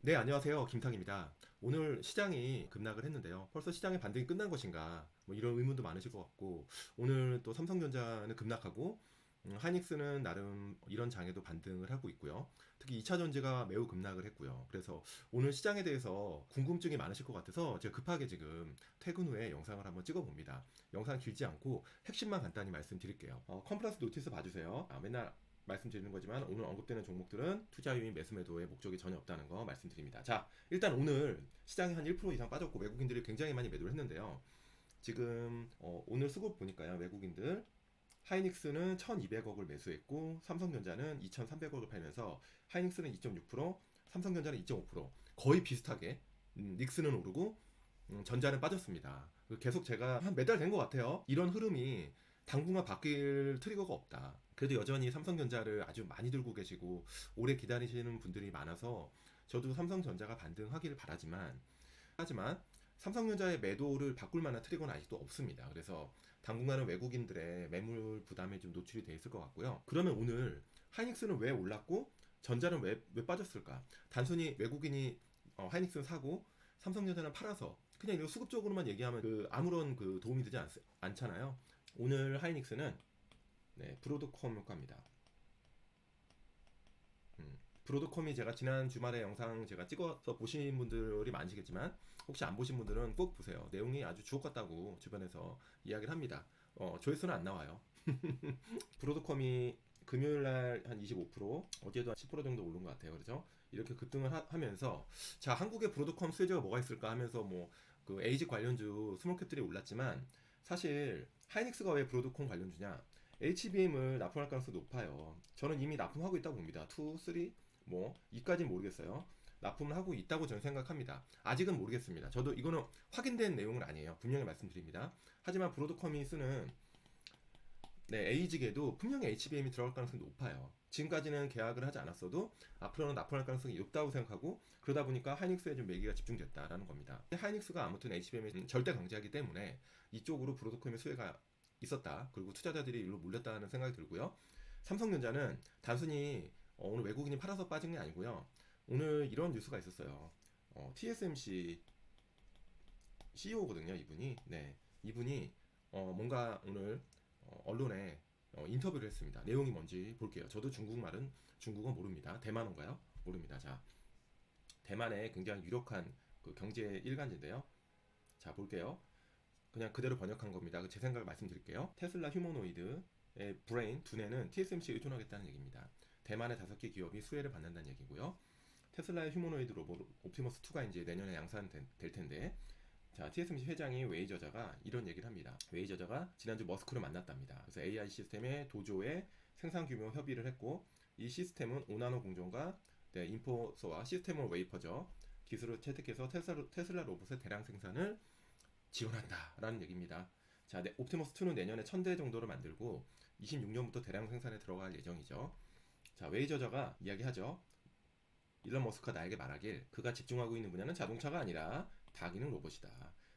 네, 안녕하세요. 김탁입니다. 오늘 시장이 급락을 했는데요. 벌써 시장의 반등이 끝난 것인가? 뭐 이런 의문도 많으실 것 같고, 오늘 또 삼성전자는 급락하고, 하이닉스는 나름 이런 장에도 반등을 하고 있고요. 특히 2차 전지가 매우 급락을 했고요. 그래서 오늘 시장에 대해서 궁금증이 많으실 것 같아서 제가 급하게 지금 퇴근 후에 영상을 한번 찍어봅니다. 영상 길지 않고 핵심만 간단히 말씀드릴게요. 컨퍼런스 노티스 봐주세요. 맨날 말씀드리는 거지만 오늘 언급되는 종목들은 투자 유인 매수 매도의 목적이 전혀 없다는 거 말씀드립니다. 자, 일단 오늘 시장이 한 1% 이상 빠졌고 외국인들이 굉장히 많이 매도를 했는데요. 지금 오늘 수급 보니까요. 외국인들 하이닉스는 1200억을 매수했고 삼성전자는 2300억을 팔면서 하이닉스는 2.6%, 삼성전자는 2.5% 거의 비슷하게 닉스는 오르고 전자는 빠졌습니다. 계속 제가 한 몇 달 된 것 같아요. 이런 흐름이 당분간 바뀔 트리거가 없다. 그래도 여전히 삼성전자를 아주 많이 들고 계시고 오래 기다리시는 분들이 많아서 저도 삼성전자가 반등하기를 하지만 삼성전자의 매도를 바꿀 만한 트리거는 아직도 없습니다. 그래서 당분간은 외국인들의 매물 부담에 좀 노출이 돼 있을 것 같고요. 그러면 오늘 하이닉스는 왜 올랐고 전자는 왜 빠졌을까? 단순히 외국인이 하이닉스는 사고 삼성전자는 팔아서 그냥 이거 수급적으로만 얘기하면 아무런 도움이 되지 않잖아요. 오늘 하이닉스는 네, 브로드컴 효과입니다. 브로드컴이 제가 지난 주말에 영상 제가 찍어서 보신 분들이 많으시겠지만 혹시 안 보신 분들은 꼭 보세요. 내용이 아주 주옥 같다고 주변에서 이야기를 합니다. 조회수는 안 나와요. 브로드컴이 금요일날 한 25%, 어제도 한 10% 정도 오른 것 같아요. 그래서 이렇게 급등을 하면서 자, 한국의 브로드컴 수혜주가 뭐가 있을까 하면서 그 에이지 관련주 스몰캡들이 올랐지만 사실 하이닉스가 왜 브로드컴 관련주냐? HBM을 납품할 가능성이 높아요. 저는 이미 납품하고 있다고 봅니다. 2, 3, 뭐 2까지는 모르겠어요. 납품을 하고 있다고 저는 생각합니다. 아직은 모르겠습니다. 저도 이거는 확인된 내용은 아니에요. 분명히 말씀드립니다. 하지만 브로드컴이 쓰는 네, 에이직에도 분명히 HBM이 들어갈 가능성이 높아요. 지금까지는 계약을 하지 않았어도 앞으로는 납품할 가능성이 높다고 생각하고 그러다 보니까 하이닉스에 좀 매기가 집중됐다라는 겁니다. 하이닉스가 아무튼 HBM을 절대 강제하기 때문에 이쪽으로 브로드컴의 수혜가 있었다. 그리고 투자자들이 일로 몰렸다는 생각이 들고요. 삼성전자는 단순히 오늘 외국인이 팔아서 빠진 게 아니고요. 오늘 이런 뉴스가 있었어요. TSMC CEO거든요, 이분이. 네, 이분이 뭔가 오늘 언론에 인터뷰를 했습니다. 내용이 뭔지 볼게요. 저도 중국어 모릅니다. 대만어인가요? 모릅니다. 자, 대만의 굉장히 유력한 그 경제 일간지인데요. 자, 볼게요. 그냥 그대로 번역한 겁니다. 제 생각을 말씀드릴게요. 테슬라 휴머노이드의 브레인 두뇌는 TSMC에 의존하겠다는 얘기입니다. 대만의 5개 기업이 수혜를 받는다는 얘기고요. 테슬라의 휴머노이드 로봇 옵티머스2가 이제 내년에 양산될 텐데 자, TSMC 회장인 웨이 저자가 이런 얘기를 합니다. 웨이 저자가 지난주 머스크를 만났답니다. 그래서 AI 시스템의 도조의 생산 규모 협의를 했고 이 시스템은 오나노 공정과 네, 인포서와 시스템 온 웨이퍼죠. 기술을 채택해서 테슬라 로봇의 대량 생산을 지원한다라는 얘기입니다. 자, 네, 옵티머스2는 내년에 1000대 정도를 만들고 26년부터 대량 생산에 들어갈 예정이죠. 자, 웨이 저자가 이야기하죠. 일론 머스크가 나에게 말하길 그가 집중하고 있는 분야는 자동차가 아니라 다기능 로봇이다.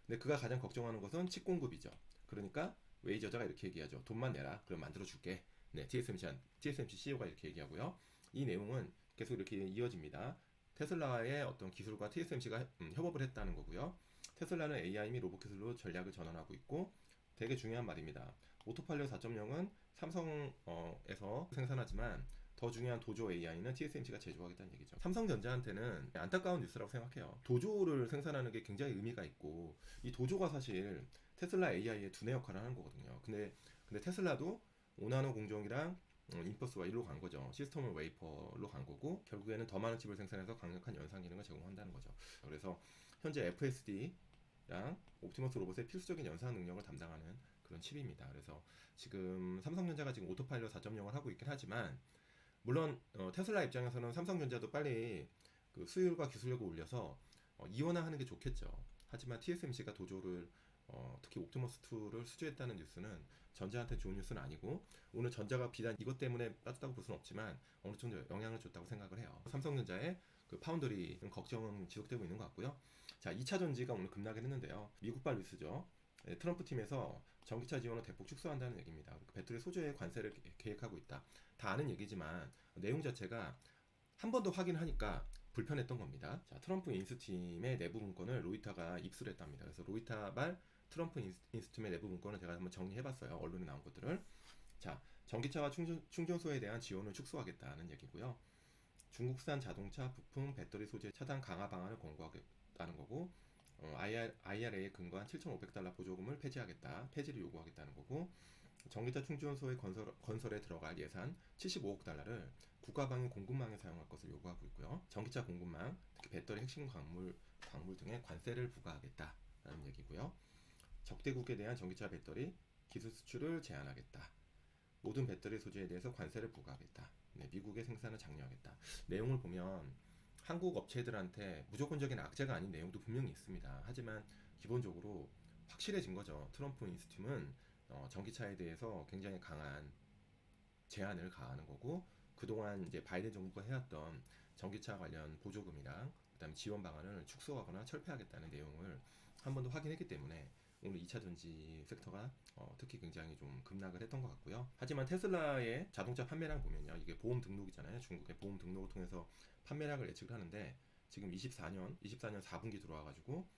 근데 그가 가장 걱정하는 것은 칩 공급이죠. 그러니까 웨이 저자가 이렇게 얘기하죠. 돈만 내라. 그럼 만들어줄게. 네, TSMC CEO가 이렇게 얘기하고요. 이 내용은 계속 이렇게 이어집니다. 테슬라의 어떤 기술과 TSMC가 협업을 했다는 거고요. 테슬라는 AI 및 로봇 기술로 전략을 전환하고 있고 되게 중요한 말입니다. 오토파일럿 4.0은 삼성에서 생산하지만 더 중요한 도조 AI는 TSMC가 제조하겠다는 얘기죠. 삼성전자한테는 안타까운 뉴스라고 생각해요. 도조를 생산하는 게 굉장히 의미가 있고 이 도조가 사실 테슬라 AI의 두뇌 역할을 하는 거거든요. 근데 테슬라도 오나노 공정이랑 인퍼스와 일로 간 거죠. 시스템을 웨이퍼로 간 거고 결국에는 더 많은 칩을 생산해서 강력한 연산 기능을 제공한다는 거죠. 그래서 현재 FSD랑 옵티머스 로봇의 필수적인 연산 능력을 담당하는 그런 칩입니다. 그래서 지금 삼성전자가 지금 오토파일럿 4.0을 하고 있긴 하지만 물론 테슬라 입장에서는 삼성전자도 빨리 그 수율과 기술력을 올려서 이원화하는 게 좋겠죠. 하지만 TSMC가 도조를 특히 옵티머스2를 수주했다는 뉴스는 전자한테 좋은 뉴스는 아니고 오늘 전자가 비단 이것 때문에 빠졌다고 볼 수는 없지만 어느 정도 영향을 줬다고 생각을 해요. 삼성전자의 그 파운더리 걱정은 지속되고 있는 것 같고요. 자, 2차 전지가 오늘 급락을 했는데요. 미국발 뉴스죠. 네, 트럼프 팀에서 전기차 지원을 대폭 축소한다는 얘기입니다. 배터리 소재에 관세를 계획하고 있다. 다 아는 얘기지만 내용 자체가 한 번 더 확인하니까 불편했던 겁니다. 자, 트럼프 인수팀의 내부 문건을 로이터가 입수했답니다. 그래서 로이터발 트럼프 인수팀의 내부 문건을 제가 한번 정리해봤어요. 언론에 나온 것들을. 자, 전기차와 충전소에 대한 지원을 축소하겠다는 얘기고요. 중국산 자동차 부품 배터리 소재 차단 강화 방안을 권고하겠다는 거고, IRA에 근거한 7,500달러 보조금을 폐지를 요구하겠다는 거고, 전기차 충전소의 건설에 들어갈 예산 75억 달러를 국가방위 공급망에 사용할 것을 요구하고 있고요. 전기차 공급망, 특히 배터리 핵심 광물 등에 관세를 부과하겠다라는 얘기고요. 적대국에 대한 전기차 배터리 기술 수출을 제한하겠다. 모든 배터리 소재에 대해서 관세를 부과하겠다. 네, 미국의 생산을 장려하겠다. 내용을 보면 한국 업체들한테 무조건적인 악재가 아닌 내용도 분명히 있습니다. 하지만 기본적으로 확실해진 거죠. 트럼프 인수팀은 전기차에 대해서 굉장히 강한 제한을 가하는 거고, 그동안 이제 바이든 정부가 해왔던 전기차 관련 보조금이랑 그다음에 지원 방안을 축소하거나 철폐하겠다는 내용을 한 번 더 확인했기 때문에 오늘 2차 전지 섹터가 특히 굉장히 좀 급락을 했던 것 같고요. 하지만 테슬라의 자동차 판매량 보면요, 이게 보험 등록이잖아요. 중국의 보험 등록을 통해서 판매량을 예측을 하는데 지금 24년 4분기 들어와가지고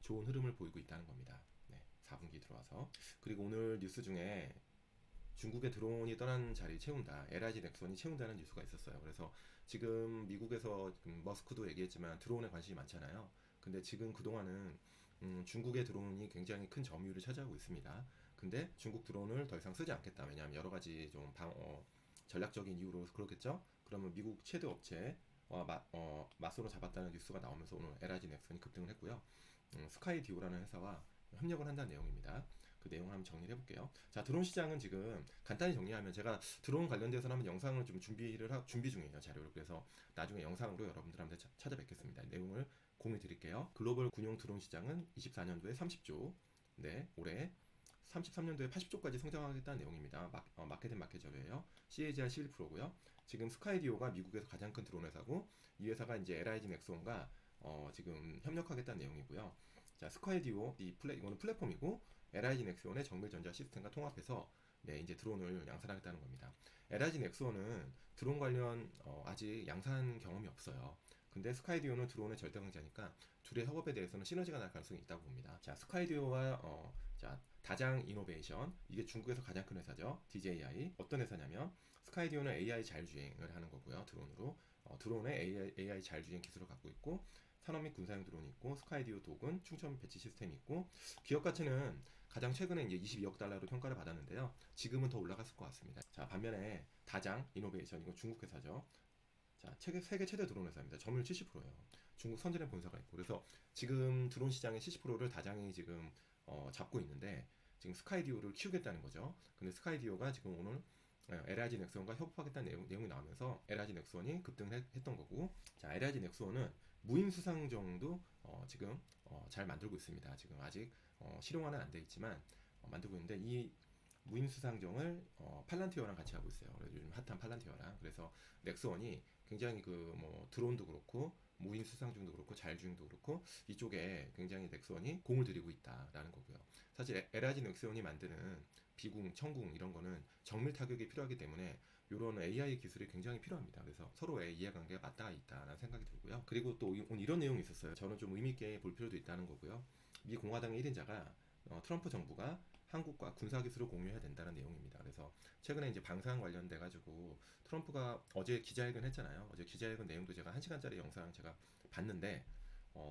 좋은 흐름을 보이고 있다는 겁니다. 네, 4분기 들어와서. 그리고 오늘 뉴스 중에 중국의 드론이 떠난 자리 채운다, LIG 넥슨이 채운다는 뉴스가 있었어요. 그래서 지금 미국에서 머스크도 얘기했지만 드론에 관심이 많잖아요. 근데 지금 그동안은 중국의 드론이 굉장히 큰 점유율을 차지하고 있습니다. 근데 중국 드론을 더 이상 쓰지 않겠다. 왜냐하면 여러 가지 좀 전략적인 이유로 그렇겠죠. 그러면 미국 최대 업체 맞서로 잡았다는 뉴스가 나오면서 오늘 LIG 넥슨이 급등을 했고요. 스카이디오라는 회사와 협력을 한다는 내용입니다. 그 내용 한번 정리를 해볼게요. 자, 드론 시장은 지금 간단히 정리하면, 제가 드론 관련돼서 한번 영상을 좀 준비 중이에요, 자료를. 그래서 나중에 영상으로 여러분들한테 찾아뵙겠습니다. 내용을 공유 드릴게요. 글로벌 군용 드론 시장은 24년도에 30조, 네, 올해 33년도에 80조까지 성장하겠다는 내용입니다. 마켓 자료예요. CAGR 11%고요. 지금 스카이디오가 미국에서 가장 큰 드론 회사고, 이 회사가 이제 LIG 넥슨과 지금 협력하겠다는 내용이고요. 자, 스카이디오 이거는 플랫폼이고, LIG 넥슨의 정밀 전자 시스템과 통합해서 네, 이제 드론을 양산하겠다는 겁니다. LIG 넥슨은 드론 관련 아직 양산 경험이 없어요. 근데 스카이디오는 드론의 절대 강자니까 둘의 협업에 대해서는 시너지가 날 가능성이 있다고 봅니다. 자, 스카이디오와 다장 이노베이션, 이게 중국에서 가장 큰 회사죠. DJI. 어떤 회사냐면 스카이디오는 AI 자율주행을 하는 거고요. 드론으로 드론에 AI 자율주행 기술을 갖고 있고, 산업 및 군사용 드론이 있고, 스카이디오 도군 충전 배치 시스템이 있고, 기업 가치는 가장 최근에 이제 22억 달러로 평가를 받았는데요. 지금은 더 올라갔을 것 같습니다. 자, 반면에 다장 이노베이션, 이거 중국 회사죠. 자, 세계 최대 드론 회사입니다. 점유율 70%예요. 중국 선진의 본사가 있고, 그래서 지금 드론 시장의 70%를 다장이 지금 잡고 있는데, 지금 스카이디오를 키우겠다는 거죠. 근데 스카이디오가 지금 오늘 LIG 넥슨과 협업하겠다는 내용이 나오면서 LIG 넥슨이 급등했던 거고, 자, LIG 넥슨은 무인 수상정도 지금 잘 만들고 있습니다. 지금 아직 실용화는 안 돼 있지만 만들고 있는데, 이 무인 수상정을 팔란티어랑 같이 하고 있어요. 요즘 핫한 팔란티어랑. 그래서 넥슨이 굉장히 드론도 그렇고 무인 수상중도 그렇고 자율주행도 그렇고 이쪽에 굉장히 넥슨이 공을 들이고 있다라는 거고요. 사실 LIG 넥슨이 만드는 비궁, 청궁 이런 거는 정밀 타격이 필요하기 때문에 이런 AI 기술이 굉장히 필요합니다. 그래서 서로의 이해관계가 맞닿아 있다라는 생각이 들고요. 그리고 또 오늘 이런 내용이 있었어요. 저는 좀 의미 있게 볼 필요도 있다는 거고요. 미 공화당의 1인자가 트럼프 정부가 한국과 군사 기술을 공유해야 된다는 내용입니다. 그래서 최근에 이제 방산 관련돼 가지고 트럼프가 어제 기자회견 했잖아요. 어제 기자회견 내용도 제가 1시간짜리 영상 제가 봤는데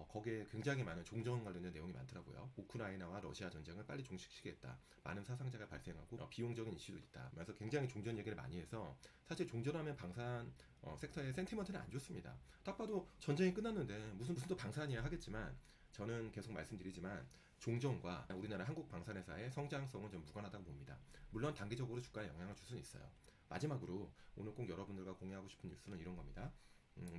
거기에 굉장히 많은 종전 관련된 내용이 많더라고요. 우크라이나와 러시아 전쟁을 빨리 종식시키겠다. 많은 사상자가 발생하고 비용적인 이슈도 있다. 그래서 굉장히 종전 얘기를 많이 해서, 사실 종전하면 방산 섹터의 센티먼트는 안 좋습니다. 딱 봐도 전쟁이 끝났는데 무슨 또 방산이야 하겠지만, 저는 계속 말씀드리지만 종전과 우리나라 한국 방산회사의 성장성은 좀 무관하다고 봅니다. 물론 단기적으로 주가에 영향을 줄 수는 있어요. 마지막으로 오늘 꼭 여러분들과 공유하고 싶은 뉴스는 이런 겁니다.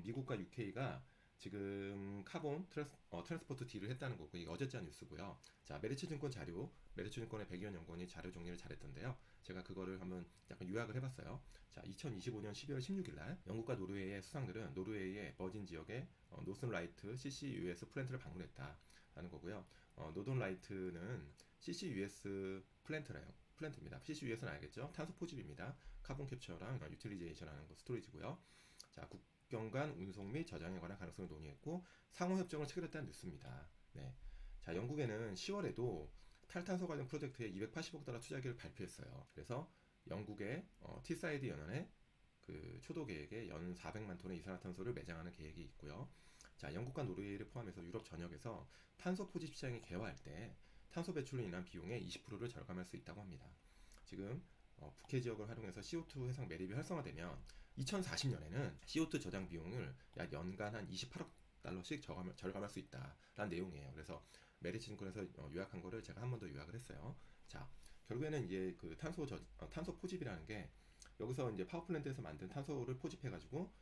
미국과 UK가 지금 카본 트랜스포트 딜을 했다는 거고, 이게 어제자 뉴스고요. 자, 메리츠증권 자료, 메리츠증권의 백의원 연구원이 자료 정리를 잘했던데요. 제가 그거를 한번 약간 요약을 해봤어요. 자, 2025년 12월 16일 날 영국과 노르웨이의 수상들은 노르웨이의 버진 지역의 노선라이트 CCUS 플랜트를 방문했다라는 거고요. 노던라이트는 CCUS 플랜트입니다. CCUS는 알겠죠? 탄소 포집입니다. 카본 캡처랑 유틸리제이션 하는 거, 스토리지고요. 자, 국경 간 운송 및 저장에 관한 가능성을 논의했고 상호 협정을 체결했다는 뉴스입니다. 네. 자, 영국에는 10월에도 탈탄소 관련 프로젝트에 280억 달러 투자 계획을 발표했어요. 그래서 영국의 티사이드 연안에 그 초도 계획에 연 400만 톤의 이산화탄소를 매장하는 계획이 있고요. 자, 영국과 노르웨이를 포함해서 유럽 전역에서 탄소 포집 시장이 개화할 때 탄소 배출로 인한 비용의 20%를 절감할 수 있다고 합니다. 지금 북해 지역을 활용해서 CO2 해상 매립이 활성화되면 2040년에는 CO2 저장 비용을 약 연간 한 28억 달러씩 절감할 수 있다라는 내용이에요. 그래서 메리츠증권에서 요약한 거를 제가 한 번 더 요약을 했어요. 자, 결국에는 이제 그 탄소 포집이라는 게 여기서 이제 파워플랜트에서 만든 탄소를 포집해가지고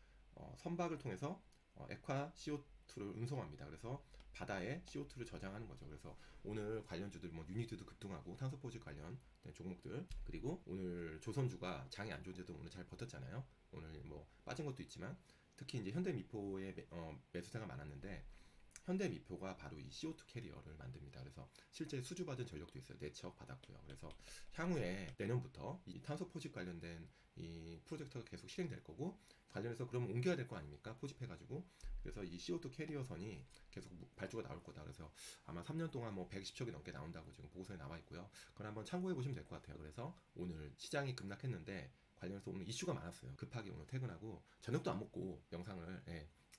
선박을 통해서 액화 CO2를 운송합니다. 그래서 바다에 CO2를 저장하는 거죠. 그래서 오늘 관련주들 뭐 유니트도 급등하고 탄소 포집 관련 종목들, 그리고 오늘 조선주가 장이 안 좋은데도 오늘 잘 버텼잖아요. 오늘 뭐 빠진 것도 있지만 특히 이제 현대미포의 매수세가 많았는데 현대미포가 바로 이 CO2 캐리어를 만듭니다. 그래서 실제 수주받은 전력도 있어요. 4척 받았고요. 그래서 향후에 내년부터 이 탄소 포집 관련된 이 프로젝트가 계속 실행될 거고, 관련해서 그러면 옮겨야 될 거 아닙니까? 포집해가지고. 그래서 이 CO2 캐리어선이 계속 발주가 나올 거다. 그래서 아마 3년 동안 뭐 120척이 넘게 나온다고 지금 보고서에 나와 있고요. 그걸 한번 참고해 보시면 될 것 같아요. 그래서 오늘 시장이 급락했는데 관련해서 오늘 이슈가 많았어요. 급하게 오늘 퇴근하고 저녁도 안 먹고 영상을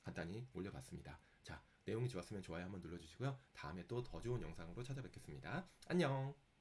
간단히 올려봤습니다. 자, 내용이 좋았으면 좋아요 한번 눌러주시고요. 다음에 또 더 좋은 영상으로 찾아뵙겠습니다. 안녕!